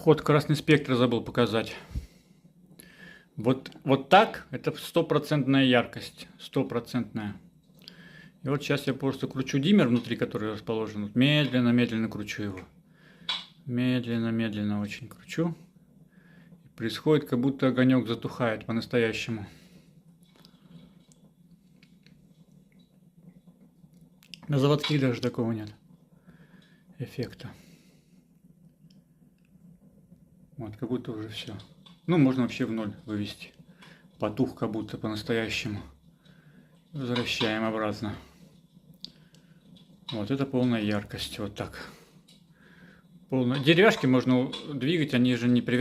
Ход красный спектр забыл показать. Вот так это стопроцентная яркость. Стопроцентная. И вот сейчас я просто кручу диммер внутри, который расположен. Вот медленно кручу его. Медленно очень кручу. Происходит, как будто огонек затухает по-настоящему. На заводских даже такого нет эффекта. Вот, как будто уже все. Ну, можно вообще в ноль вывести. Потух как будто по-настоящему. Возвращаем обратно. Вот это полная яркость. Вот так. Полная. Деревяшки можно двигать, они же не привязаны.